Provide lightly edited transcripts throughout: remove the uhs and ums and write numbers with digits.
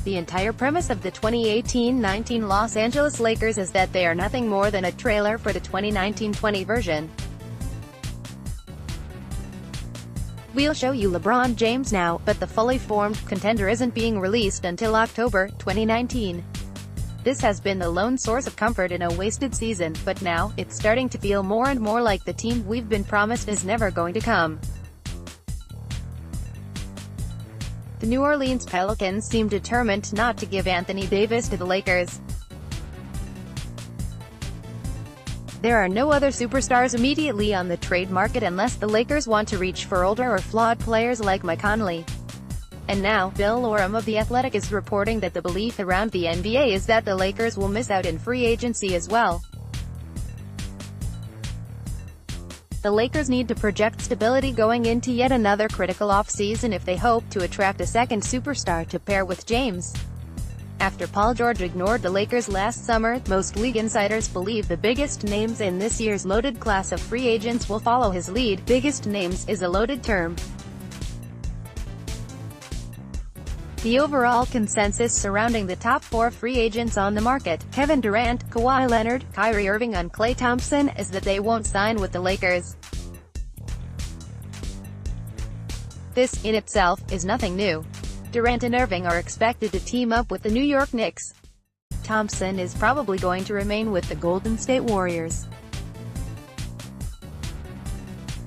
The entire premise of the 2018-19 Los Angeles Lakers is that they are nothing more than a trailer for the 2019-20 version. We'll show you LeBron James now, but the fully formed contender isn't being released until October 2019. This has been the lone source of comfort in a wasted season, but now, it's starting to feel more and more like the team we've been promised is never going to come. The New Orleans Pelicans seem determined not to give Anthony Davis to the Lakers. There are no other superstars immediately on the trade market unless the Lakers want to reach for older or flawed players like Mike Conley. And now, Bill Oram of The Athletic is reporting that the belief around the NBA is that the Lakers will miss out in free agency as well. The Lakers need to project stability going into yet another critical offseason if they hope to attract a second superstar to pair with James. After Paul George ignored the Lakers last summer, most league insiders believe the biggest names in this year's loaded class of free agents will follow his lead. Biggest names is a loaded term. The overall consensus surrounding the top 4 free agents on the market, Kevin Durant, Kawhi Leonard, Kyrie Irving and Klay Thompson, is that they won't sign with the Lakers. This, in itself, is nothing new. Durant and Irving are expected to team up with the New York Knicks. Thompson is probably going to remain with the Golden State Warriors.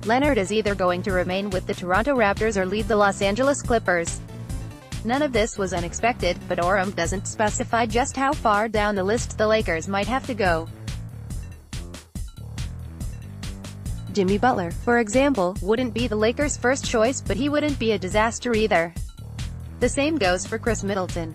Leonard is either going to remain with the Toronto Raptors or lead the Los Angeles Clippers. None of this was unexpected, but Oram doesn't specify just how far down the list the Lakers might have to go. Jimmy Butler, for example, wouldn't be the Lakers' first choice, but he wouldn't be a disaster either. The same goes for Chris Middleton.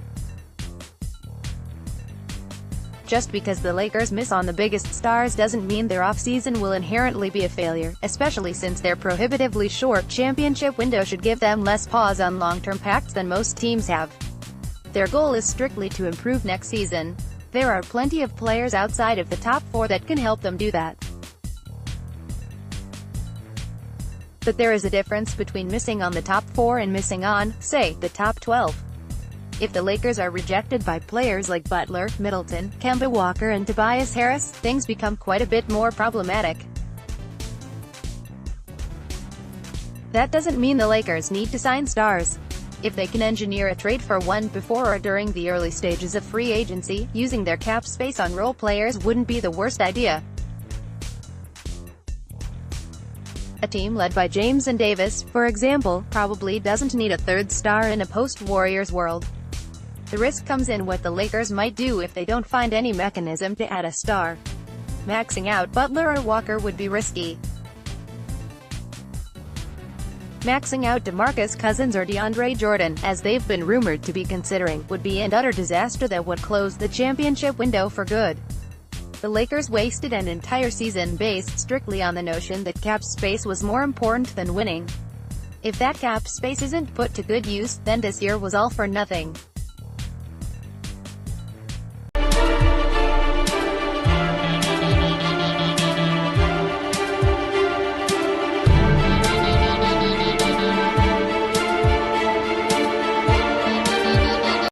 Just because the Lakers miss on the biggest stars doesn't mean their offseason will inherently be a failure, especially since their prohibitively short championship window should give them less pause on long-term pacts than most teams have. Their goal is strictly to improve next season. There are plenty of players outside of the top 4 that can help them do that. But there is a difference between missing on the top 4 and missing on, say, the top 12. If the Lakers are rejected by players like Butler, Middleton, Kemba Walker and Tobias Harris, things become quite a bit more problematic. That doesn't mean the Lakers need to sign stars. If they can engineer a trade for one before or during the early stages of free agency, using their cap space on role players wouldn't be the worst idea. A team led by James and Davis, for example, probably doesn't need a third star in a post-Warriors world. The risk comes in what the Lakers might do if they don't find any mechanism to add a star. Maxing out Butler or Walker would be risky. Maxing out DeMarcus Cousins or DeAndre Jordan, as they've been rumored to be considering, would be an utter disaster that would close the championship window for good. The Lakers wasted an entire season based strictly on the notion that cap space was more important than winning. If that cap space isn't put to good use, then this year was all for nothing.